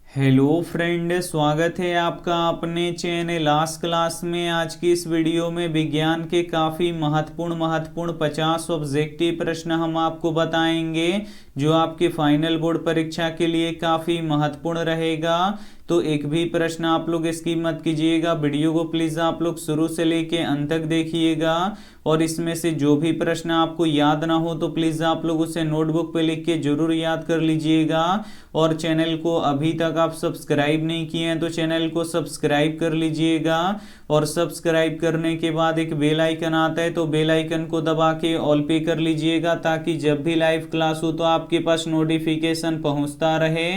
Hello friend, स्वागत है आपका अपने चैनल लास्ट क्लास में। आज की इस वीडियो में विज्ञान के काफ़ी महत्वपूर्ण 50 ऑब्जेक्टिव प्रश्न हम आपको बताएंगे जो आपके फाइनल बोर्ड परीक्षा के लिए काफ़ी महत्वपूर्ण रहेगा। तो एक भी प्रश्न आप लोग स्किप मत कीजिएगा, वीडियो को प्लीज़ आप लोग शुरू से लेके अंत तक देखिएगा। और इसमें से जो भी प्रश्न आपको याद ना हो तो प्लीज़ आप लोग उसे नोटबुक पे लिख के जरूर याद कर लीजिएगा। और चैनल को अभी तक आप सब्सक्राइब नहीं किए हैं तो चैनल को सब्सक्राइब कर लीजिएगा। और सब्सक्राइब करने के बाद एक बेल आइकन आता है तो बेल आइकन को दबा के ऑल पे कर लीजिएगा, ताकि जब भी लाइव क्लास हो तो आपके पास नोटिफिकेशन पहुंचता रहे।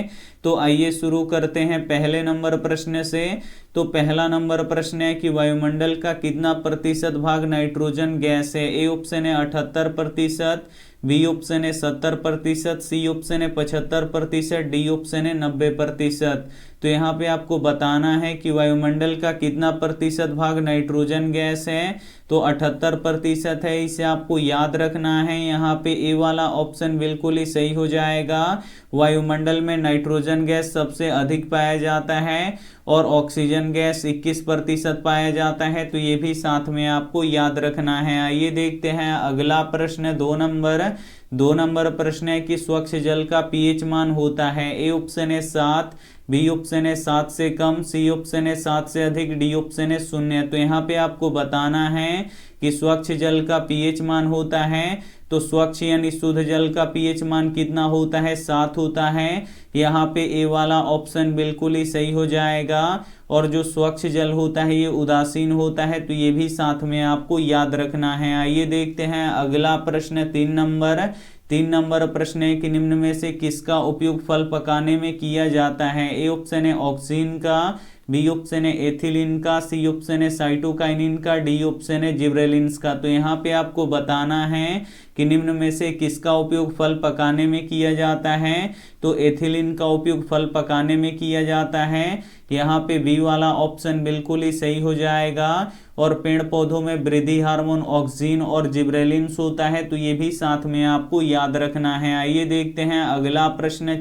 तो आइए शुरू करते हैं पहले नंबर प्रश्न से। तो पहला नंबर प्रश्न है कि वायुमंडल का कितना प्रतिशत भाग नाइट्रोजन गैस है। ए ऑप्शन है 78%, बी ऑप्शन है 70%, सी ऑप्शन है 75%, डी ऑप्शन है 90%। तो यहाँ पे आपको बताना है कि वायुमंडल का कितना प्रतिशत भाग नाइट्रोजन गैस है। तो 78% है, इसे आपको याद रखना है। यहाँ पे ए वाला ऑप्शन बिल्कुल ही सही हो जाएगा। वायुमंडल में नाइट्रोजन गैस सबसे अधिक पाया जाता है और ऑक्सीजन गैस 21% पाया जाता है। तो ये भी साथ में आपको याद रखना है। आइए देखते हैं अगला प्रश्न। दो नंबर प्रश्न है कि स्वच्छ जल का पीएच मान होता है। ए ऑप्शन है 7, बी ऑप्शन है 7 से कम, सी ऑप्शन है 7 से अधिक, डी ऑप्शन है 0। तो यहाँ पे आपको बताना है कि स्वच्छ जल का पीएच मान होता है। तो स्वच्छ यानी शुद्ध जल का पीएच मान कितना होता है? 7 होता है। यहाँ पे ए वाला ऑप्शन बिल्कुल ही सही हो जाएगा। और जो स्वच्छ जल होता है ये उदासीन होता है, तो ये भी साथ में आपको याद रखना है। आइए देखते हैं अगला प्रश्न। 3 नंबर प्रश्न है कि निम्न में से किसका उपयोग फल पकाने में किया जाता है। ए ऑप्शन है ऑक्सीन का, बी ऑप्शन है एथिलीन का, सी ऑप्शन है साइटोकाइनिन का, डी ऑप्शन है जिब्रेलिन्स का। तो यहाँ पे आपको बताना है कि निम्न में से किसका उपयोग फल पकाने में किया जाता है। तो एथिलीन का उपयोग फल पकाने में किया जाता है। यहाँ पे बी वाला ऑप्शन बिल्कुल ही सही हो जाएगा। और पेड़ पौधों में वृद्धि हार्मोन ऑक्सीन और जिब्रेलिन्स होता है, तो ये भी साथ में आपको याद रखना है। आइए देखते हैं अगला प्रश्न।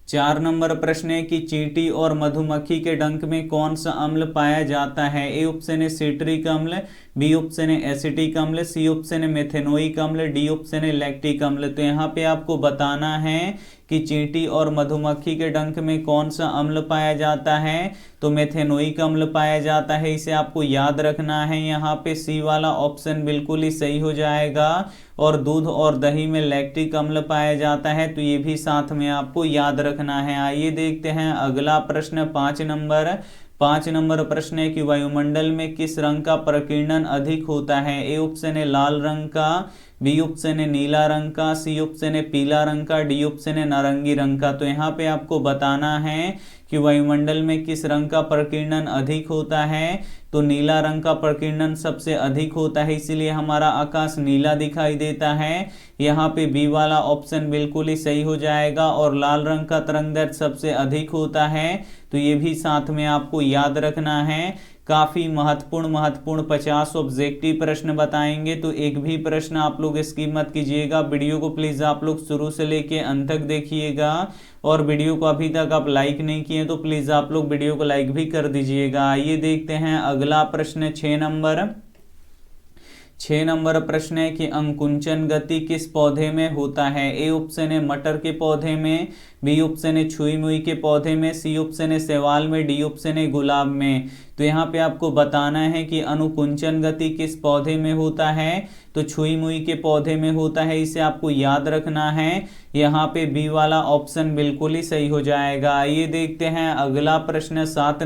4 नंबर प्रश्न है कि चींटी और मधुमक्खी के डंक में कौन सा अम्ल पाया जाता है। ए ऑप्शन है सिट्रिक अम्ल, बी ऑप्शन है एसिटिक अम्ल, सी ऑप्शन है मेथेनोइक अम्ल, डी ऑप्शन है लैक्टिक अम्ल। तो यहाँ पे आपको बताना है कि चींटी और मधुमक्खी के डंक में कौन सा अम्ल पाया जाता है। तो मेथेनोइक अम्ल पाया जाता है, इसे आपको याद रखना है। यहाँ पे सी वाला ऑप्शन बिल्कुल ही सही हो जाएगा। और दूध और दही में लैक्टिक अम्ल पाया जाता है, तो ये भी साथ में आपको याद रखना है। आइए देखते हैं अगला प्रश्न। 5 नंबर प्रश्न है कि वायुमंडल में किस रंग का प्रकीर्णन अधिक होता है। ए ऑप्शन है लाल रंग का, बी ऑप्शन है नीला रंग का, सी ऑप्शन है पीला रंग का, डी ऑप्शन है नारंगी रंग का। तो यहाँ पे आपको बताना है कि वायुमंडल में किस रंग का प्रकीर्णन अधिक होता है। तो नीला रंग का प्रकीर्णन सबसे अधिक होता है, इसीलिए हमारा आकाश नीला दिखाई देता है। यहाँ पे बी वाला ऑप्शन बिल्कुल ही सही हो जाएगा। और लाल रंग का तरंगदैर्घ्य सबसे अधिक होता है, तो ये भी साथ में आपको याद रखना है। काफ़ी महत्वपूर्ण 50 ऑब्जेक्टिव प्रश्न बताएंगे, तो एक भी प्रश्न आप लोग स्किप मत कीजिएगा। वीडियो को प्लीज़ आप लोग शुरू से लेके अंत तक देखिएगा। और वीडियो को अभी तक आप लाइक नहीं किए तो प्लीज़ आप लोग वीडियो को लाइक भी कर दीजिएगा। आइए देखते हैं अगला प्रश्न। 6 नंबर प्रश्न है कि अंकुंचन गति किस पौधे में होता है। ए ऑप्शन है मटर के पौधे में, बी ऑप्शन है छुई मुई के पौधे में, सी ऑप्शन है शैवाल में, डी ऑप्शन है गुलाब में। तो यहाँ पे आपको बताना है कि अनुकुंचन गति किस पौधे में होता है। तो छुई मुई के पौधे में होता है, इसे आपको याद रखना है। यहाँ पे बी वाला ऑप्शन बिल्कुल ही सही हो जाएगा। आइए देखते हैं अगला प्रश्न। 7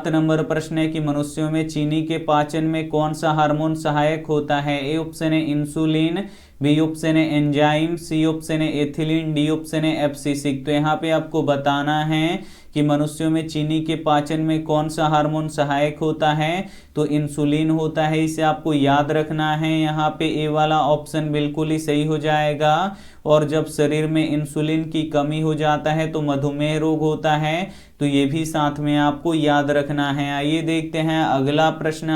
नंबर प्रश्न है कि मनुष्यों में चीनी के पाचन में कौन सा हार्मोन सहायक होता है। ए ऑप्शन है इंसुलिन, बी ऑप्शन है एंजाइम, सी ऑप्शन है एथिलीन, डी ऑप्शन है एब्सिसिक। तो यहाँ पे आपको बताना है कि मनुष्यों में चीनी के पाचन में कौन सा हार्मोन सहायक होता है। तो इंसुलिन होता है, इसे आपको याद रखना है। यहाँ पे ए वाला ऑप्शन बिल्कुल ही सही हो जाएगा। और जब शरीर में इंसुलिन की कमी हो जाता है तो मधुमेह रोग होता है, तो ये भी साथ में आपको याद रखना है। आइए देखते हैं अगला प्रश्न।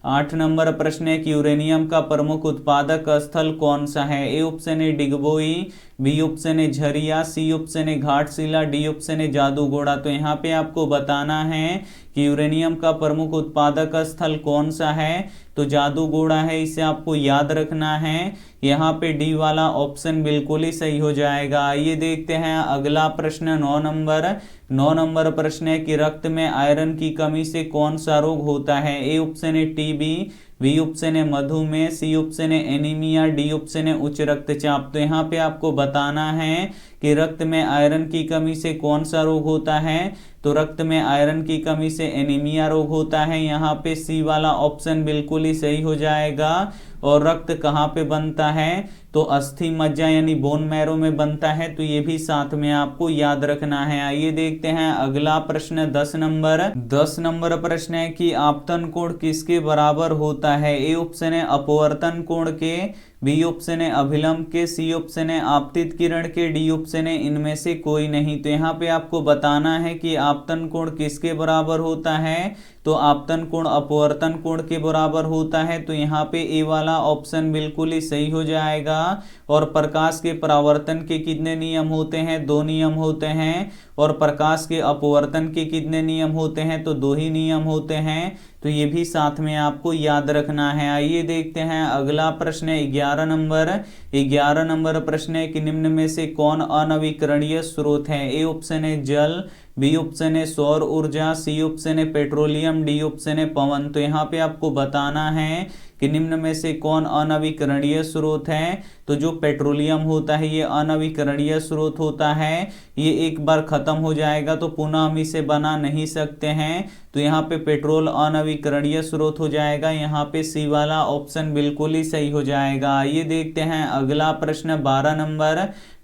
8 नंबर प्रश्न है कि यूरेनियम का प्रमुख उत्पादक स्थल कौन सा है। ए ऑप्शन है डिगबोई, बी ऑप्शन है झरिया, सी ऑप्शन है घाटशिला, डी ऑप्शन है जादूगोड़ा। तो यहाँ पे आपको बताना है कि यूरेनियम का प्रमुख उत्पादक स्थल कौन सा है, तो जादूगोड़ा है, इसे आपको याद रखना है। यहाँ पे डी वाला ऑप्शन बिल्कुल ही सही हो जाएगा। आइए देखते हैं अगला प्रश्न 9 नंबर प्रश्न है कि रक्त में आयरन की कमी से कौन सा रोग होता है। ए ऑप्शन है टीबी, बी ऑप्शन है मधुमेह, सी ऑप्शन है एनीमिया, डी ऑप्शन है उच्च रक्तचाप। तो यहाँ पे आपको बताना है कि रक्त में आयरन की कमी से कौन सा रोग होता है, तो रक्त में आयरन की कमी से एनीमिया रोग होता है। यहाँ पे सी वाला ऑप्शन बिल्कुल ही सही हो जाएगा। और रक्त कहाँ पे बनता है, तो अस्थि मज्जा यानी बोन मैरो में बनता है। तो ये भी साथ में आपको याद रखना है। आइए देखते हैं अगला प्रश्न 10 नंबर प्रश्न है कि आपतन कोण किसके बराबर होता है। ए ऑप्शन है अपवर्तन कोण के, बी ऑप्शन है अभिलंब के, सी ऑप्शन है आपतित किरण के, डी ऑप्शन है इनमें से कोई नहीं। तो यहाँ पे आपको बताना है कि आपतन कोण किसके बराबर होता है, तो आपतन कोण अपवर्तन कोण के बराबर होता है। तो यहाँ पे ए वाला ऑप्शन बिल्कुल ही सही हो जाएगा। और प्रकाश के परावर्तन के कितने नियम होते हैं, 2 नियम होते हैं। और प्रकाश के अपवर्तन के कितने नियम होते हैं, तो 2 ही नियम होते हैं। तो ये भी साथ में आपको याद रखना है। आइए देखते हैं अगला प्रश्न है 11 नंबर प्रश्न है कि निम्न में से कौन अनवीकरणीय स्रोत है। ए ऑप्शन है जल, बी ऑप्शन है सौर ऊर्जा, सी ऑप्शन है पेट्रोलियम, डी ऑप्शन है पवन। तो यहाँ पे आपको बताना है कि निम्न में से कौन अनवीकरणीय स्रोत है। तो जो पेट्रोलियम होता है ये अनवीकरणीय स्रोत होता है। ये एक बार खत्म हो जाएगा तो पुनः हम इसे बना नहीं सकते हैं। तो यहाँ पे पेट्रोल अनवीकरणीय स्रोत हो जाएगा। यहाँ पे सी वाला ऑप्शन बिल्कुल ही सही हो जाएगा। ये देखते हैं अगला प्रश्न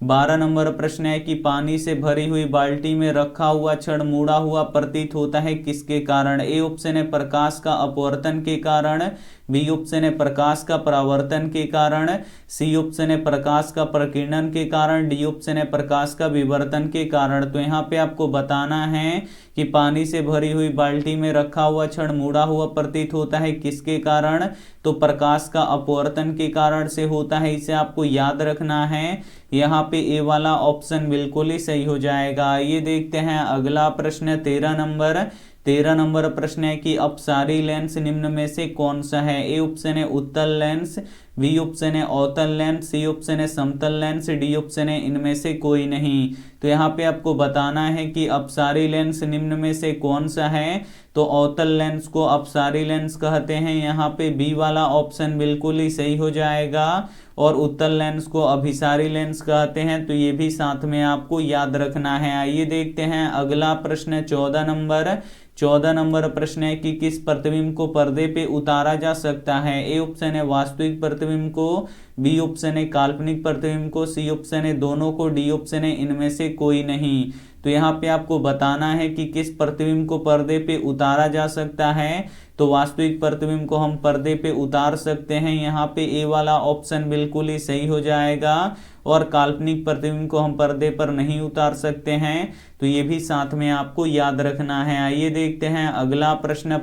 12 नंबर प्रश्न है कि पानी से भरी हुई बाल्टी में रखा हुआ छड़ मुड़ा हुआ प्रतीत होता है किसके कारण। ए ऑप्शन है प्रकाश का अपवर्तन के कारण, बी ऑप्शन है प्रकाश का परावर्तन के कारण, सी ऑप्शन है प्रकाश का प्रकीर्णन के कारण, डी ऑप्शन है प्रकाश का विवर्तन के कारण। तो यहाँ पे आपको बताना है कि पानी से भरी हुई बाल्टी में रखा हुआ छड़ मुड़ा हुआ प्रतीत होता है किसके कारण, तो प्रकाश का अपवर्तन के कारण से होता है। इसे आपको याद रखना है। यहाँ पे ए वाला ऑप्शन बिल्कुल ही सही हो जाएगा। ये देखते हैं अगला प्रश्न 13 नंबर प्रश्न है कि अपसारी लेंस निम्न में से कौन सा है। ए ऑप्शन है उत्तल लेंस, बी ऑप्शन है अवतल लेंस, सी ऑप्शन है समतल लेंस, डी ऑप्शन है इनमें से कोई नहीं। तो यहाँ पे आपको बताना है कि अपसारी लेंस निम्न में से कौन सा है, तो अवतल लेंस को अपसारी लेंस कहते हैं। यहाँ पे बी वाला ऑप्शन बिल्कुल ही सही हो जाएगा। और उत्तल लेंस को अभिसारी लेंस कहते हैं। तो ये भी साथ में आपको याद रखना है। आइए देखते हैं अगला प्रश्न 14 नंबर प्रश्न है कि किस प्रतिबिंब को पर्दे पे उतारा जा सकता है। ए ऑप्शन है वास्तविक प्रतिबिंब को, बी ऑप्शन है काल्पनिक प्रतिबिंब को, सी ऑप्शन है दोनों को, डी ऑप्शन है इनमें से कोई नहीं। तो यहाँ पे आपको बताना है कि किस प्रतिबिंब को पर्दे पे उतारा जा सकता है। तो वास्तविक प्रतिबिंब को हम पर्दे पे उतार सकते हैं। यहाँ पे ए वाला ऑप्शन बिल्कुल ही सही हो जाएगा। और काल्पनिक प्रतिबिंब को हम पर्दे पर नहीं उतार सकते हैं। तो ये भी साथ में आपको याद रखना है। आइए देखते हैं अगला प्रश्न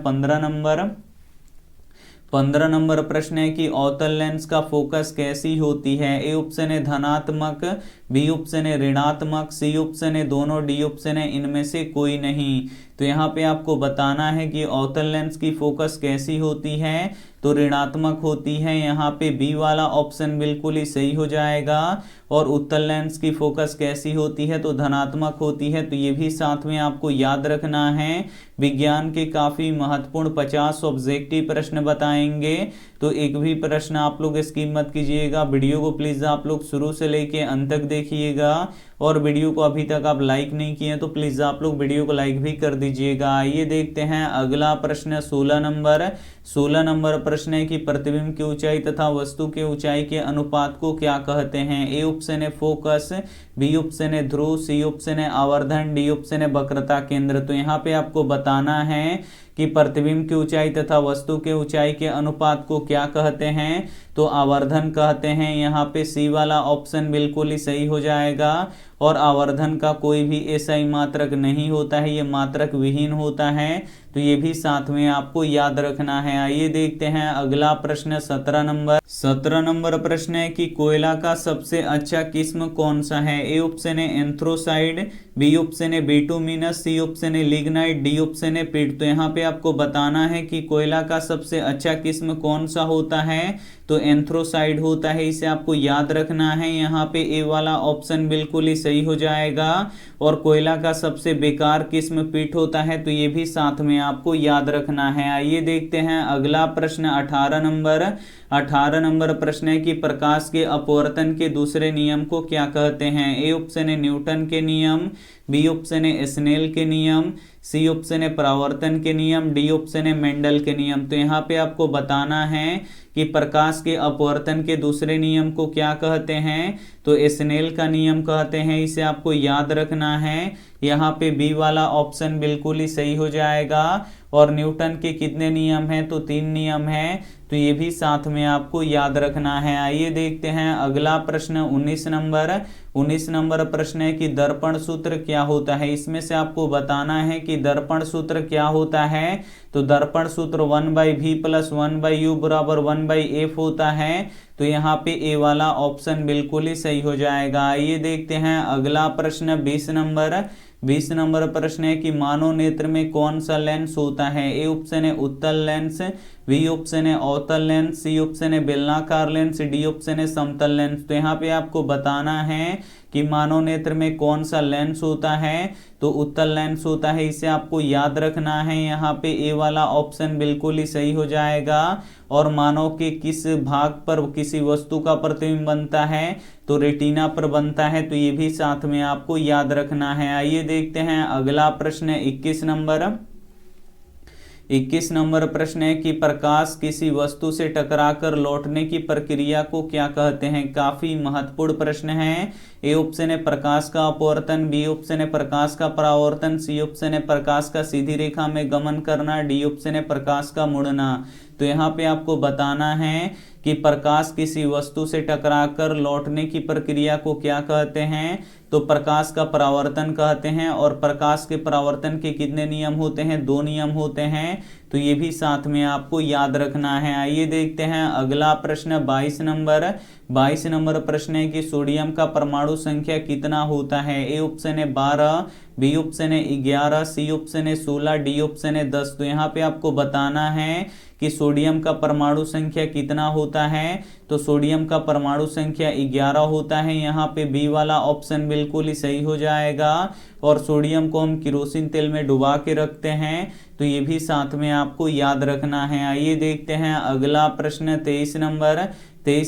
15 नंबर प्रश्न है कि अवतल लेंस का फोकस कैसी होती है। ए ऑप्शन है धनात्मक, बी ऑप्शन है ऋणात्मक, सी ऑप्शन है दोनों, डी ऑप्शन है इनमें से कोई नहीं। तो यहाँ पे आपको बताना है कि अवतल लेंस की फोकस कैसी होती है, तो ऋणात्मक होती है। यहाँ पे बी वाला ऑप्शन बिल्कुल ही सही हो जाएगा। और उत्तल लेंस की फोकस कैसी होती है, तो धनात्मक होती है। तो ये भी साथ में आपको याद रखना है। विज्ञान के काफी महत्वपूर्ण 50 ऑब्जेक्टिव प्रश्न बताएंगे। तो एक भी प्रश्न आप लोग स्किप मत कीजिएगा। वीडियो को प्लीज आप लोग शुरू से लेके अंत तक देखिएगा। और वीडियो को अभी तक आप लाइक नहीं किए तो प्लीज आप लोग वीडियो को लाइक भी कर दीजिएगा। आइए देखते हैं अगला प्रश्न 16 नंबर प्रश्न है कि प्रतिबिंब की ऊंचाई तथा वस्तु के ऊंचाई के अनुपात को क्या कहते हैं। ए ऑप्शन है फोकस, बी ऑप्शन है ध्रुव, सी ऑप्शन है आवर्धन, डी ऑप्शन है वक्रता केंद्र। तो यहाँ पे आपको बताना है कि प्रतिबिंब की ऊंचाई तथा वस्तु के ऊंचाई के अनुपात को क्या कहते हैं, तो आवर्धन कहते हैं। यहाँ पे सी वाला ऑप्शन बिल्कुल ही सही हो जाएगा। और आवर्धन का कोई भी SI मात्रक नहीं होता है, ये मात्रक विहीन होता है, तो ये भी साथ में आपको याद रखना है। आइए देखते हैं अगला प्रश्न 17 नंबर प्रश्न है कि कोयला का सबसे अच्छा किस्म कौन सा है। ए ऑप्शन है एंथ्रोसाइड, बी ऑप्शन है बिटुमिनस, सी ऑप्शन है लिग्नाइट, डी ऑप्शन है पिट। तो यहाँ पे आपको बताना है कि कोयला का सबसे अच्छा किस्म कौन सा होता है, तो एंथ्रोसाइड होता है, इसे आपको याद रखना है। यहाँ पे ए वाला ऑप्शन बिल्कुल ही सही हो जाएगा। और कोयला का सबसे बेकार किस्म पिट होता है, तो ये भी साथ में आपको याद रखना है। आइए देखते हैं अगला प्रश्न 18 नंबर प्रश्न है कि प्रकाश के अपवर्तन के दूसरे नियम को क्या कहते हैं। ए ऑप्शन है न्यूटन के नियम, बी ऑप्शन है स्नेल के नियम, सी ऑप्शन है परावर्तन के नियम, डी ऑप्शन है मेंडल के नियम। तो यहाँ पे आपको बताना है कि प्रकाश के अपवर्तन के दूसरे नियम को क्या कहते हैं, तो स्नेल का नियम कहते हैं, इसे आपको याद रखना है। यहाँ पे बी वाला ऑप्शन बिल्कुल ही सही हो जाएगा। और न्यूटन के कितने नियम हैं, तो 3 नियम हैं, तो ये भी साथ में आपको याद रखना है। आइए देखते हैं अगला प्रश्न 19 नंबर प्रश्न है कि दर्पण सूत्र क्या होता है। इसमें से आपको बताना है कि दर्पण सूत्र क्या होता है। तो दर्पण सूत्र 1/v + 1/u = 1/f होता है। तो यहाँ पे ए वाला ऑप्शन बिल्कुल ही सही हो जाएगा। आइए देखते हैं अगला प्रश्न 20 नंबर प्रश्न है कि मानव नेत्र में कौन सा लेंस होता है। ए ऑप्शन है उत्तल लेंस, बी ऑप्शन है अवतल लेंस, सी ऑप्शन है बेलनाकार लेंस, डी ऑप्शन है समतल लेंस। तो यहाँ पे आपको बताना है कि मानव नेत्र में कौन सा लेंस होता है, तो उत्तल लेंस होता है, इसे आपको याद रखना है। यहाँ पे ए वाला ऑप्शन बिल्कुल ही सही हो जाएगा। और मानव के किस भाग पर किसी वस्तु का प्रतिबिंब बनता है, तो रेटिना पर बनता है, तो ये भी साथ में आपको याद रखना है। आइए देखते हैं अगला प्रश्न 21 नंबर प्रश्न है कि प्रकाश किसी वस्तु से टकराकर लौटने की प्रक्रिया को क्या कहते हैं। काफी महत्वपूर्ण प्रश्न है। ए ऑप्शन है प्रकाश का अपवर्तन, बी ऑप्शन है प्रकाश का परावर्तन, सी ऑप्शन है प्रकाश का सीधी रेखा में गमन करना, डी ऑप्शन है प्रकाश का मुड़ना। तो यहाँ पे आपको बताना है कि प्रकाश किसी वस्तु से टकराकर लौटने की प्रक्रिया को क्या कहते हैं, तो प्रकाश का परावर्तन कहते हैं। और प्रकाश के परावर्तन के कितने नियम होते हैं, 2 नियम होते हैं, तो ये भी साथ में आपको याद रखना है। आइए देखते हैं अगला प्रश्न 22 नंबर प्रश्न है कि सोडियम का परमाणु संख्या कितना होता है। ए ऑप्शन है 12, बी ऑप्शन है 11, सी ऑप्शन है 16, डी ऑप्शन है 10। तो यहाँ पे आपको बताना है कि सोडियम का परमाणु संख्या कितना होता है, तो सोडियम का परमाणु संख्या 11 होता है। यहाँ पे बी वाला ऑप्शन बिल्कुल ही सही हो जाएगा। और सोडियम को हम केरोसिन तेल में डुबा के रखते हैं, तो ये भी साथ में आपको याद रखना है। आइए देखते हैं अगला प्रश्न 23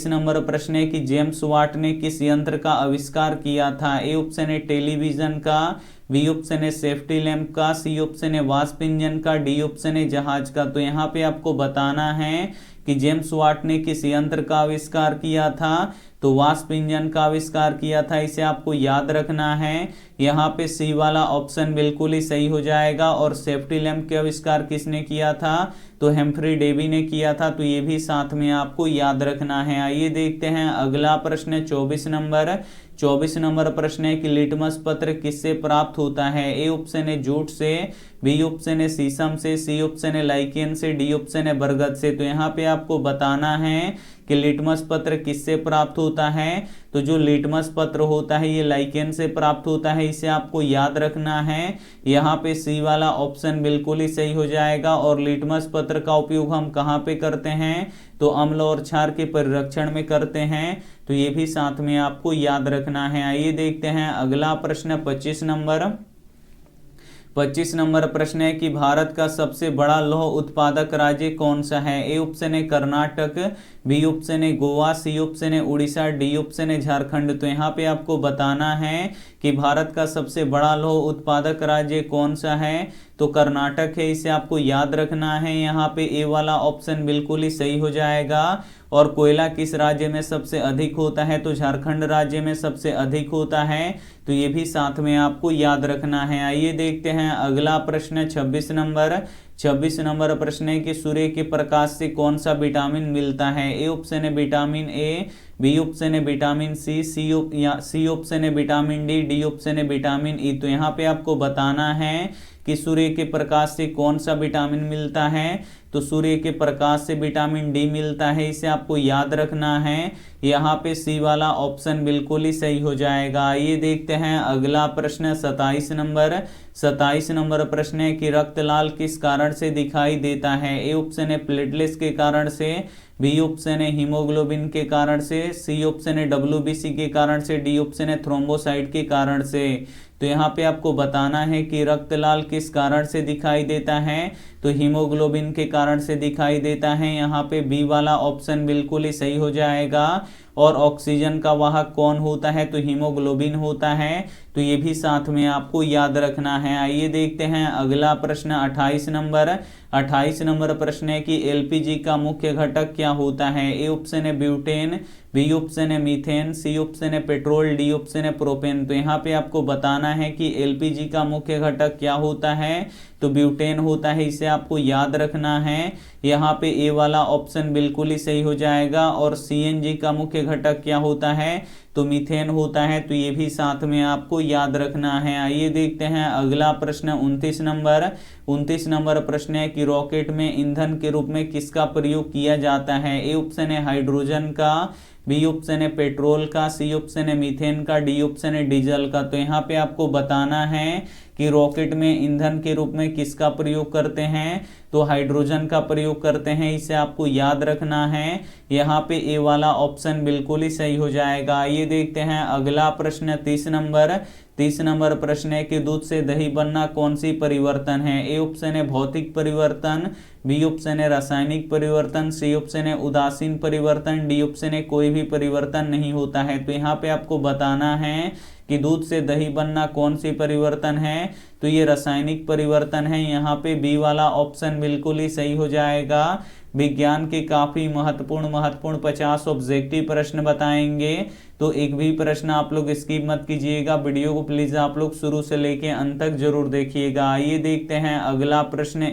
नंबर प्रश्न है कि जेम्स वाट ने किस यंत्र का आविष्कार किया था। ए ऑप्शन है टेलीविजन का, बी ऑप्शन है सेफ्टी लैंप का, सी ऑप्शन है वाष्प इंजन का, डी ऑप्शन है जहाज का। तो यहाँ पे आपको बताना है कि जेम्स वाट ने किस यंत्र का आविष्कार किया था, तो वाष्प इंजन का आविष्कार किया था, इसे आपको याद रखना है। यहाँ पे सी वाला ऑप्शन बिल्कुल ही सही हो जाएगा। और सेफ्टी लैंप के आविष्कार किसने किया था, तो हेम्फ्री डेवी ने किया था, तो ये भी साथ में आपको याद रखना है। आइए देखते हैं अगला प्रश्न 24 नंबर प्रश्न है कि लिटमस पत्र किससे प्राप्त होता है। ए ऑप्शन है जूट से, बी ऑप्शन है शीशम से, सी ऑप्शन है लाइकेन से, डी ऑप्शन है बरगद से। तो यहाँ पे आपको बताना है कि लिटमस पत्र किससे प्राप्त होता है, तो जो लिटमस पत्र होता है ये लाइकेन से प्राप्त होता है, इसे आपको याद रखना है। यहाँ पे सी वाला ऑप्शन बिल्कुल ही सही हो जाएगा। और लिटमस पत्र का उपयोग हम कहाँ पे करते हैं, तो अम्ल और क्षार के परिरक्षण में करते हैं, तो ये भी साथ में आपको याद रखना है। आइए देखते हैं अगला प्रश्न 25 नंबर प्रश्न है कि भारत का सबसे बड़ा लौह उत्पादक राज्य कौन सा है। ए ऑप्शन है कर्नाटक, बी ऑप्शन है गोवा, सी ऑप्शन है उड़ीसा, डी ऑप्शन है झारखंड। तो यहाँ पे आपको बताना है कि भारत का सबसे बड़ा लौह उत्पादक राज्य कौन सा है, तो कर्नाटक है, इसे आपको याद रखना है। यहाँ पे ए वाला ऑप्शन बिल्कुल ही सही हो जाएगा। और कोयला किस राज्य में सबसे अधिक होता है, तो झारखंड राज्य में सबसे अधिक होता है, तो ये भी साथ में आपको याद रखना है। आइए देखते हैं अगला प्रश्न 26 26 नंबर प्रश्न है कि सूर्य के प्रकाश से कौन सा विटामिन मिलता है। ए ऑप्शन है विटामिन ए, बी ऑप्शन है विटामिन सी ऑप्शन है विटामिन डी ऑप्शन है विटामिन ई। तो यहाँ पे आपको बताना है कि सूर्य के प्रकाश से कौन सा विटामिन मिलता है। तो सूर्य के प्रकाश से विटामिन डी मिलता है, इसे आपको याद रखना है। यहाँ पे सी वाला ऑप्शन बिल्कुल ही सही हो जाएगा। ये देखते हैं अगला प्रश्न 27 नंबर प्रश्न है कि रक्त लाल किस कारण से दिखाई देता है। ए ऑप्शन है प्लेटलेट्स के कारण से, बी ऑप्शन है हीमोग्लोबिन के कारण से, सी ऑप्शन है WBC के कारण से, डी ऑप्शन है थ्रोम्बोसाइट के कारण से। तो यहाँ पे आपको बताना है कि रक्त लाल किस कारण से दिखाई देता है। तो हीमोग्लोबिन के कारण से दिखाई देता है। यहाँ पे बी वाला ऑप्शन बिल्कुल ही सही हो जाएगा। और ऑक्सीजन का वाहक कौन होता है, तो हीमोग्लोबिन होता है। तो ये भी साथ में आपको याद रखना है। आइए देखते हैं अगला प्रश्न 28 नंबर प्रश्न है कि एलपीजी का मुख्य घटक क्या होता है। ए ऑप्शन है ब्यूटेन, बी ऑप्शन है मीथेन, सी ऑप्शन है पेट्रोल, डी ऑप्शन है प्रोपेन। तो यहाँ पे आपको बताना है कि एलपीजी का मुख्य घटक क्या होता है। तो ब्यूटेन होता है, इसे आपको याद रखना है। यहाँ पे ए वाला ऑप्शन बिल्कुल ही सही हो जाएगा। और सीएनजी का मुख्य घटक क्या होता है, तो मीथेन होता है। तो ये भी साथ में आपको याद रखना है। आइए देखते हैं अगला प्रश्न 29 नंबर प्रश्न है कि रॉकेट में ईंधन के रूप में किसका प्रयोग किया जाता है। ए ऑप्शन है हाइड्रोजन का, बी ऑप्शन है पेट्रोल का, सी ऑप्शन है मीथेन का, डी ऑप्शन है डीजल का। तो यहाँ पे आपको बताना है कि रॉकेट में ईंधन के रूप में किसका प्रयोग करते हैं। तो हाइड्रोजन का प्रयोग करते हैं, इसे आपको याद रखना है। यहाँ पे ए वाला ऑप्शन बिल्कुल ही सही हो जाएगा। ये देखते हैं अगला प्रश्न 30 नंबर प्रश्न है कि दूध से दही बनना कौन सी परिवर्तन है। ए ऑप्शन है भौतिक परिवर्तन, बी ऑप्शन है रासायनिक परिवर्तन, सी ऑप्शन है उदासीन परिवर्तन, डी ऑप्शन है कोई भी परिवर्तन नहीं होता है। तो यहाँ पे आपको बताना है कि दूध से दही बनना कौन सी परिवर्तन है। तो ये रासायनिक परिवर्तन है। यहाँ पे बी वाला ऑप्शन बिल्कुल ही सही हो जाएगा। विज्ञान के काफी महत्वपूर्ण 50 ऑब्जेक्टिव प्रश्न बताएंगे। तो एक भी प्रश्न आप लोग स्किप मत कीजिएगा। वीडियो को प्लीज आप लोग शुरू से लेके अंत तक जरूर देखिएगा। आइए देखते हैं अगला प्रश्न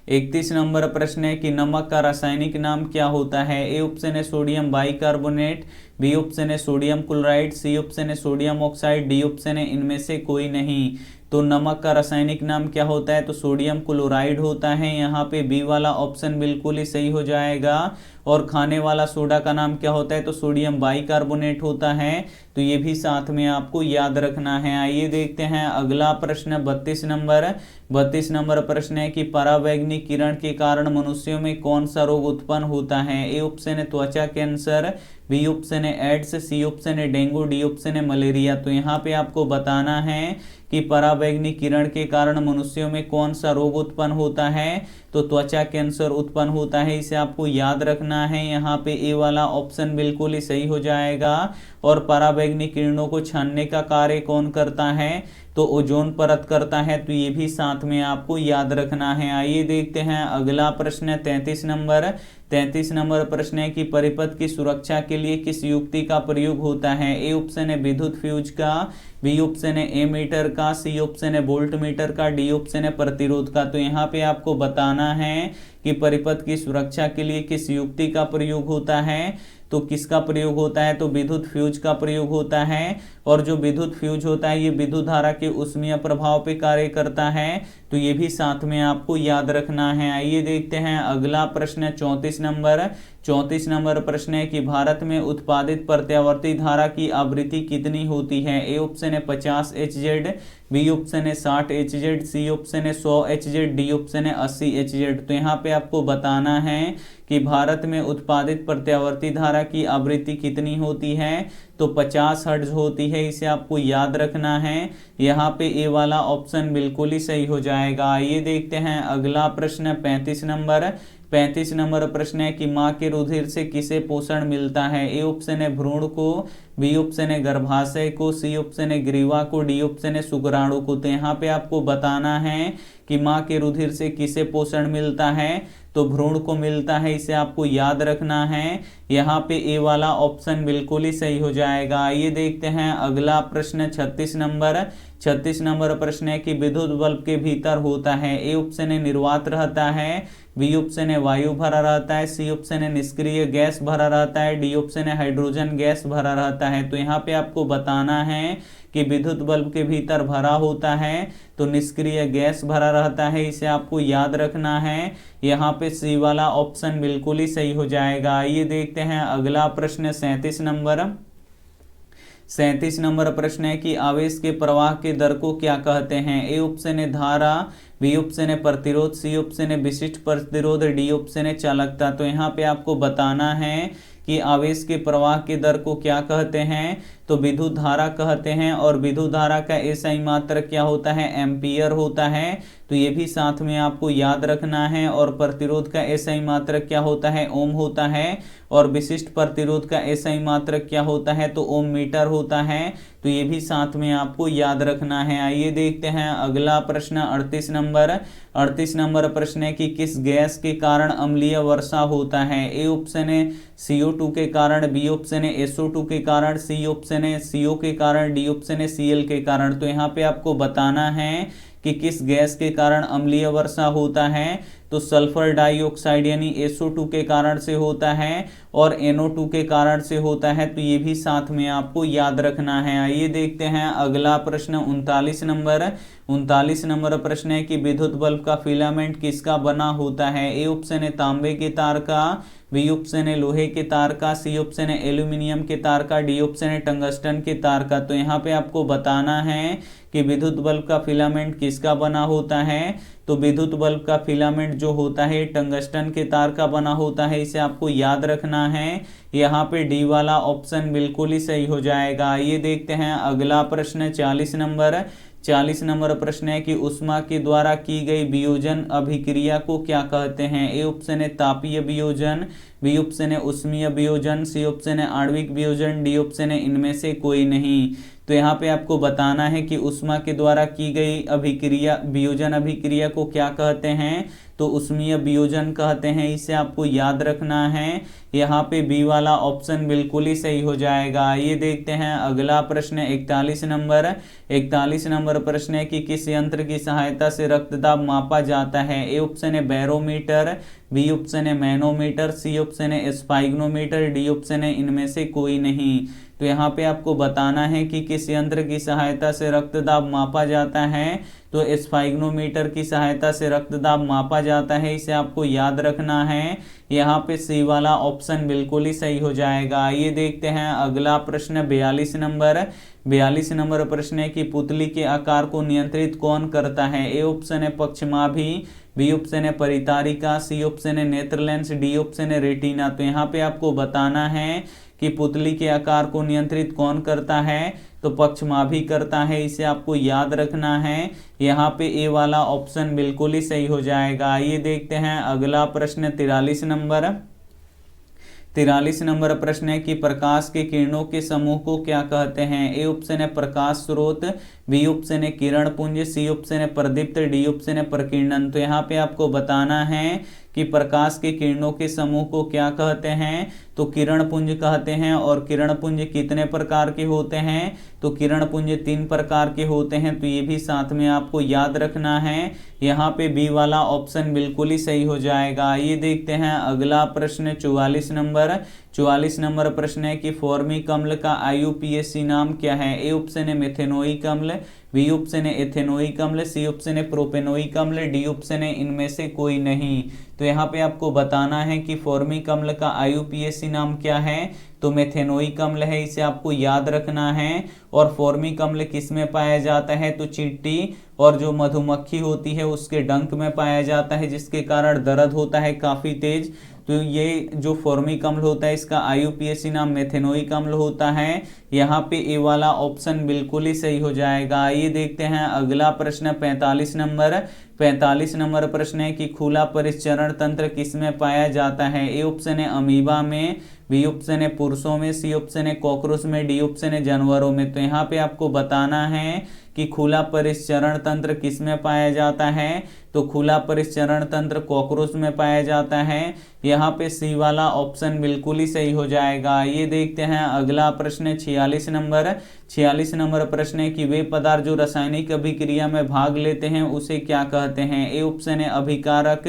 31 नंबर प्रश्न है कि नमक का रासायनिक नाम क्या होता है। ए ऑप्शन है सोडियम बाइकार्बोनेट, बी ऑप्शन है सोडियम क्लोराइड, सी ऑप्शन है सोडियम ऑक्साइड, डी ऑप्शन है इनमें से कोई नहीं। तो नमक का रासायनिक नाम क्या होता है, तो सोडियम क्लोराइड होता है। यहाँ पे बी वाला ऑप्शन बिल्कुल ही सही हो जाएगा। और खाने वाला सोडा का नाम क्या होता है, तो सोडियम बाइकार्बोनेट होता है। तो ये भी साथ में आपको याद रखना है। आइए देखते हैं अगला प्रश्न 32 नंबर प्रश्न है कि पराबैंगनी किरण के कारण मनुष्यों में कौन सा रोग उत्पन्न होता है। ए ऑप्शन है त्वचा कैंसर, बी ऑप्शन है एड्स, सी ऑप्शन है डेंगू, डी ऑप्शन है मलेरिया। तो यहाँ पे आपको बताना है कि पराबैंगनी किरण के कारण मनुष्यों में कौन सा रोग उत्पन्न होता है। तो त्वचा कैंसर उत्पन्न होता है, इसे आपको याद रखना है। यहाँ पे ए वाला ऑप्शन बिल्कुल ही सही हो जाएगा। और पराबैंगनी किरणों को छानने का कार्य कौन करता है, तो ओजोन परत करता है। तो ये भी साथ में आपको याद रखना है। आइए देखते हैं अगला प्रश्न 33 नंबर प्रश्न है कि परिपथ की सुरक्षा के लिए किस युक्ति का प्रयोग होता है। ए ऑप्शन है विद्युत फ्यूज का, बी ऑप्शन है एमीटर का, सी ऑप्शन है वोल्ट मीटर का, डी ऑप्शन है प्रतिरोध का। तो यहाँ पे आपको बताना है कि परिपथ की सुरक्षा के लिए किस युक्ति का प्रयोग होता है। तो किसका प्रयोग होता है, तो विद्युत फ्यूज का प्रयोग होता है। और जो विद्युत फ्यूज होता है ये विद्युत धारा के ऊष्मीय प्रभाव पे कार्य करता है। तो ये भी साथ में आपको याद रखना है। आइए देखते हैं अगला प्रश्न 34 नंबर प्रश्न है कि भारत में उत्पादित प्रत्यावर्ती धारा की आवृत्ति कितनी होती है। ए ऑप्शन है 50 Hz, बी ऑप्शन है 60 Hz, सी ऑप्शन है 100 Hz, डी ऑप्शन है 80 Hz। तो यहाँ पे आपको बताना है कि भारत में उत्पादित प्रत्यावर्ती धारा की आवृत्ति कितनी होती है। तो 50 हर्ट्ज होती है, इसे आपको याद रखना है। यहाँ पे ए वाला ऑप्शन बिल्कुल ही सही हो जाएगा। आइए देखते हैं अगला प्रश्न 35 नंबर प्रश्न है कि माँ के रुधिर से किसे पोषण मिलता है। ए ऑप्शन है भ्रूण को, बी ऑप्शन है गर्भाशय को, सी ऑप्शन है ग्रीवा को, डी ऑप्शन है शुक्राणु को। तो यहाँ पे आपको बताना है कि माँ के रुधिर से किसे पोषण मिलता है। तो भ्रूण को मिलता है, इसे आपको याद रखना है। यहाँ पे ए वाला ऑप्शन बिल्कुल ही सही हो जाएगा। आइए देखते हैं अगला प्रश्न 36 नंबर। 36 नंबर प्रश्न है कि विद्युत बल्ब के भीतर होता है। ए ऑप्शन है निर्वात रहता है, बी ऑप्शन है वायु भरा रहता है, सी ऑप्शन है निष्क्रिय गैस भरा रहता है, डी ऑप्शन है हाइड्रोजन गैस भरा रहता है। तो यहाँ पे आपको बताना है कि विद्युत बल्ब के भीतर भरा होता है तो निष्क्रिय गैस भरा रहता है, इसे आपको याद रखना है। यहाँ पे सी वाला ऑप्शन बिल्कुल ही सही हो जाएगा। आइए देखते हैं अगला प्रश्न 37 नंबर। 37 नंबर प्रश्न है कि आवेश के प्रवाह के दर को क्या कहते हैं। ए ऑप्शन है धारा, बी ऑप्शन है प्रतिरोध, सी ऑप्शन है विशिष्ट प्रतिरोध, डी ऑप्शन है चालकता। तो यहाँ पे आपको बताना है कि आवेश के प्रवाह के दर को क्या कहते हैं, तो विद्युत धारा कहते हैं। और विद्युत धारा का एसआई मात्रक क्या होता है, एम्पियर होता है, तो ये भी साथ में आपको याद रखना है। और प्रतिरोध का एसआई मात्रक क्या होता है, ओम होता है। और विशिष्ट प्रतिरोध का एसआई मात्रक क्या होता है, तो ओम मीटर होता है, तो ये भी साथ में आपको याद रखना है। आइए देखते हैं अगला प्रश्न 38 नंबर। 38 नंबर प्रश्न है कि किस गैस के कारण अम्लीय वर्षा होता है। ए ऑप्शन है CO2 के कारण, बी ऑप्शन है SO2 के कारण, सी ऑप्शन है CO के कारण, डी ऑप्शन है Cl के कारण। तो यहाँ पे आपको बताना है कि किस गैस के कारण अम्लीय वर्षा होता है, तो सल्फर डाइऑक्साइड यानी SO2 के कारण से होता है और NO2 के कारण से होता है, तो ये भी साथ में आपको याद रखना है। आइए देखते हैं अगला प्रश्न 39 नंबर। 39 नंबर प्रश्न है कि विद्युत बल्ब का फिलामेंट किसका बना होता है। ए ऑप्शन है तांबे के तार का, बी ऑप्शन है लोहे के तार का, सी ऑप्शन है एल्यूमिनियम के तार का, डी ऑप्शन है टंगस्टन के तार का। तो यहाँ पे आपको बताना है कि विद्युत बल्ब का फिलामेंट किसका बना होता है, तो विद्युत बल्ब का फिलामेंट जो होता है टंगस्टन के तार का बना होता है, इसे आपको याद रखना है। यहाँ पे डी वाला ऑप्शन बिल्कुल ही सही हो जाएगा। आइए देखते हैं अगला प्रश्न 40 नंबर। 40 नंबर प्रश्न है कि ऊष्मा के द्वारा की गई वियोजन अभिक्रिया को क्या कहते हैं। ए ऑप्शन है तापीय वियोजन, बी ऑप्शन है ऊष्मीय वियोजन, सी ऑप्शन है आणविक वियोजन, डी ऑप्शन है इनमें से कोई नहीं। तो यहाँ पे आपको बताना है कि ऊष्मा के द्वारा की गई अभिक्रिया वियोजन अभिक्रिया को क्या कहते हैं, तो ऊष्मीय वियोजन कहते हैं, इसे आपको याद रखना है। यहाँ पे बी वाला ऑप्शन बिल्कुल ही सही हो जाएगा। ये देखते हैं अगला प्रश्न 41 नंबर। 41 नंबर प्रश्न है कि किस यंत्र की सहायता से रक्तदाब मापा जाता है। ए ऑप्शन है बैरोमीटर, बी ऑप्शन है मैनोमीटर, सी ऑप्शन है स्पाइग्नोमीटर, डी ऑप्शन है इनमें से कोई नहीं। तो यहाँ पे आपको बताना है कि किस यंत्र की सहायता से रक्तदाब मापा जाता है, तो स्पाइग्नोमीटर की सहायता से रक्तदाब मापा जाता है, इसे आपको याद रखना है। यहाँ पे सी वाला ऑप्शन बिल्कुल ही सही हो जाएगा। आइए देखते हैं अगला प्रश्न 42 नंबर। 42 नंबर प्रश्न है कि पुतली के आकार को नियंत्रित कौन करता है। ए ऑप्शन है पक्षमाभी, बी ऑप्शन है परितारिका, सी ऑप्शन है नेत्र लेंस, डी ऑप्शन है रेटिना। तो यहाँ पे आपको बताना है कि पुतली के आकार को नियंत्रित कौन करता है, तो पक्षमाभी करता है, इसे आपको याद रखना है। यहाँ पे ए वाला ऑप्शन बिल्कुल ही सही हो जाएगा। आइए देखते हैं अगला प्रश्न 43 नंबर। 43 नंबर प्रश्न है कि प्रकाश के किरणों के समूह को क्या कहते हैं। ए ऑप्शन है प्रकाश स्रोत, बी ऑप्शन है किरण पुंज, सी ऑप्शन है प्रदीप्त, डी ऑप्शन है प्रकीर्णन। तो यहाँ पे आपको बताना है कि प्रकाश के किरणों के समूह को क्या कहते हैं, तो किरण पुंज कहते हैं। और किरण पुंज कितने प्रकार के होते हैं, तो किरण पुंज 3 प्रकार के होते हैं, तो ये भी साथ में आपको याद रखना है। यहाँ पे बी वाला ऑप्शन बिल्कुल ही सही हो जाएगा। ये देखते हैं अगला प्रश्न 44 नंबर। 44 नंबर प्रश्न है कि फॉर्मिक अम्ल का IUPAC नाम क्या है। ए ऑप्शन है मेथेनोइक अम्ल, बी ऑप्शन है एथेनोइक अम्ल, सी ऑप्शन है प्रोपेनोइक अम्ल, डी ऑप्शन है इनमें से कोई नहीं। तो यहाँ पे आपको बताना है कि फॉर्मिक अम्ल का IUPAC नाम क्या है, तो मेथेनोइक अम्ल है, इसे आपको याद रखना है। और फॉर्मिक अम्ल किस में पाया जाता है, तो चींटी और जो मधुमक्खी होती है उसके डंक में पाया जाता है, जिसके कारण दर्द होता है काफ़ी तेज। तो ये जो फॉर्मिक अम्ल होता है इसका IUPAC नाम मेथेनोइक अम्ल होता है। यहाँ पे ए वाला ऑप्शन बिल्कुल ही सही हो जाएगा। आइए देखते हैं अगला प्रश्न 45 नंबर। 45 नंबर प्रश्न है कि खुला परिचरण तंत्र किसमें पाया जाता है? ए ऑप्शन है अमीबा में, बी ऑप्शन है पुरुषों में, सी ऑप्शन है कॉकरोच में, डी ऑप्शन है जानवरों में। तो यहाँ पे आपको बताना है कि खुला परिचरण तंत्र किसमें पाया जाता है। तो खुला परिचरण तंत्र कॉकरोच में पाया जाता है। यहाँ पे सी वाला ऑप्शन बिल्कुल ही सही हो जाएगा। ये देखते हैं अगला प्रश्न 46 नंबर। 46 नंबर प्रश्न है कि वे पदार्थ जो रासायनिक अभिक्रिया में भाग लेते हैं उसे क्या कहते हैं? ए ऑप्शन है अभिकारक,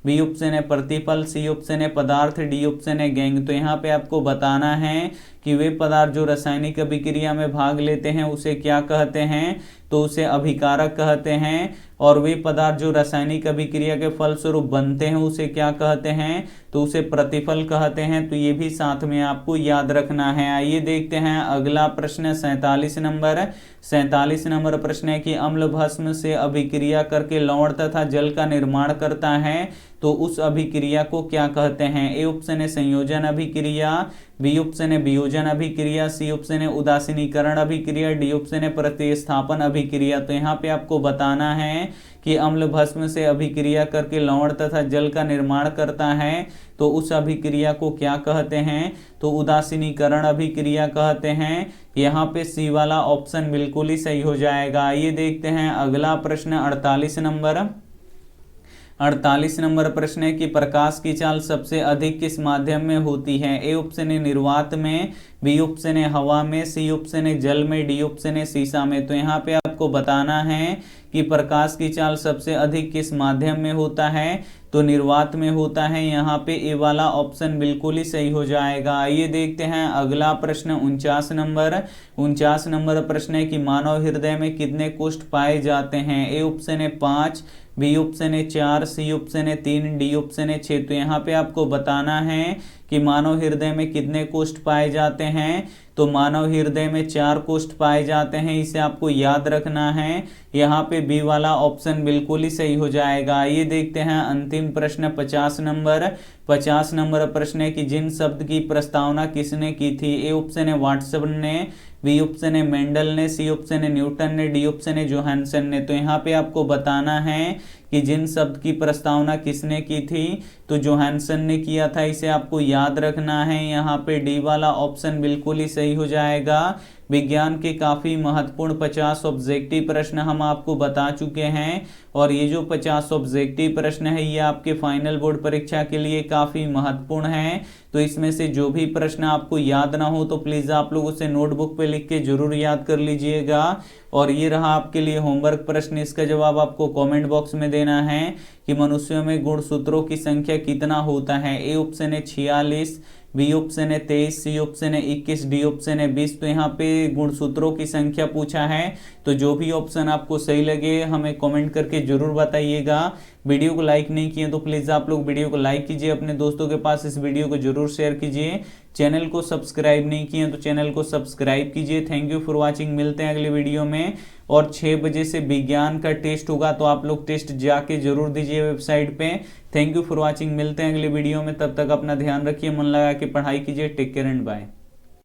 बी ऑप्शन है प्रतिफल, सी ऑप्शन है पदार्थ, डी ऑप्शन है गैंग। तो यहाँ पे आपको बताना है कि वे पदार्थ जो रासायनिक अभिक्रिया में भाग लेते हैं उसे क्या कहते हैं? तो उसे अभिकारक कहते हैं। और वे पदार्थ जो रासायनिक अभिक्रिया के फलस्वरूप बनते हैं उसे क्या कहते हैं? तो उसे प्रतिफल कहते हैं। तो ये भी साथ में आपको याद रखना है। आइए देखते हैं अगला प्रश्न 47 नंबर। 47 नंबर प्रश्न है कि अम्ल भस्म से अभिक्रिया करके लवण तथा जल का निर्माण करता है, तो उस अभिक्रिया को क्या कहते हैं? ए ऑप्शन है संयोजन अभिक्रिया, बी ऑप्शन है वियोजन अभिक्रिया, सी ऑप्शन है उदासीनीकरण अभिक्रिया, डी ऑप्शन है प्रतिस्थापन अभिक्रिया। तो यहाँ पे आपको बताना है कि अम्ल भस्म से अभिक्रिया करके लवण तथा जल का निर्माण करता है, तो उस अभिक्रिया को क्या कहते हैं? तो उदासीनीकरण अभिक्रिया कहते हैं। यहाँ पे सी वाला ऑप्शन बिल्कुल ही सही हो जाएगा। ये देखते हैं अगला प्रश्न 48 नंबर। 48 नंबर प्रश्न है कि प्रकाश की चाल सबसे अधिक किस माध्यम में होती है? ए ऑप्शन है निर्वात में, बी ऑप्शन है हवा में, सी ऑप्शन है जल में, डी ऑप्शन है शीशा में। तो यहाँ पे आपको बताना है कि प्रकाश की चाल सबसे अधिक किस माध्यम में होता है? तो निर्वात में होता है। यहाँ पे ए वाला ऑप्शन बिल्कुल ही सही हो जाएगा। आइए देखते हैं अगला प्रश्न 49 नंबर। 49 नंबर प्रश्न है कि मानव हृदय में कितने कोष्ठ पाए जाते हैं? ए ऑप्शन है 5, बी ऑप्शन है 4, सी ऑप्शन है 3, डी ऑप्शन है 6। तो यहाँ पे आपको बताना है कि मानव हृदय में कितने कोष्ठ पाए जाते हैं? तो मानव हृदय में 4 कोष्ठ पाए जाते हैं। इसे आपको याद रखना है। यहाँ पे बी वाला ऑप्शन बिल्कुल ही सही हो जाएगा। ये देखते हैं अंतिम प्रश्न 50 नंबर। 50 नंबर प्रश्न है कि जिन शब्द की प्रस्तावना किसने की थी? ए ऑप्शन है वाटसन ने, बी ऑप्शन है मेंडल ने, सी ऑप्शन है न्यूटन ने, डी ऑप्शन है जोहानसन ने। तो यहाँ पे आपको बताना है कि जिन शब्द की प्रस्तावना किसने की थी? तो जोहानसन ने किया था। इसे आपको याद रखना है। यहाँ पे डी वाला ऑप्शन बिल्कुल ही सही हो जाएगा। विज्ञान के काफ़ी महत्वपूर्ण 50 ऑब्जेक्टिव प्रश्न हम आपको बता चुके हैं, और ये जो 50 ऑब्जेक्टिव प्रश्न है ये आपके फाइनल बोर्ड परीक्षा के लिए काफ़ी महत्वपूर्ण है। तो इसमें से जो भी प्रश्न आपको याद ना हो तो प्लीज़ आप लोग उसे नोटबुक पे लिख के जरूर याद कर लीजिएगा। और ये रहा आपके लिए होमवर्क प्रश्न। इसका जवाब आपको कमेंट बॉक्स में देना है कि मनुष्यों में गुणसूत्रों की संख्या कितना होता है? ए ऑप्शन है 46, बी ऑप्शन है 23, सी ऑप्शन है 21, डी ऑप्शन है 20। तो यहाँ पे गुणसूत्रों की संख्या पूछा है। तो जो भी ऑप्शन आपको सही लगे हमें कमेंट करके जरूर बताइएगा। वीडियो को लाइक नहीं किए तो प्लीज़ आप लोग वीडियो को लाइक कीजिए, अपने दोस्तों के पास इस वीडियो को जरूर शेयर कीजिए। चैनल को सब्सक्राइब नहीं किए तो चैनल को सब्सक्राइब कीजिए। Thank you for watching. मिलते हैं अगले वीडियो में। और 6 बजे से विज्ञान का टेस्ट होगा, तो आप लोग टेस्ट जाके जरूर दीजिए वेबसाइट पे। Thank you for watching. मिलते हैं अगले वीडियो में। तब तक अपना ध्यान रखिए, मन लगा के पढ़ाई कीजिए। Take care and bye.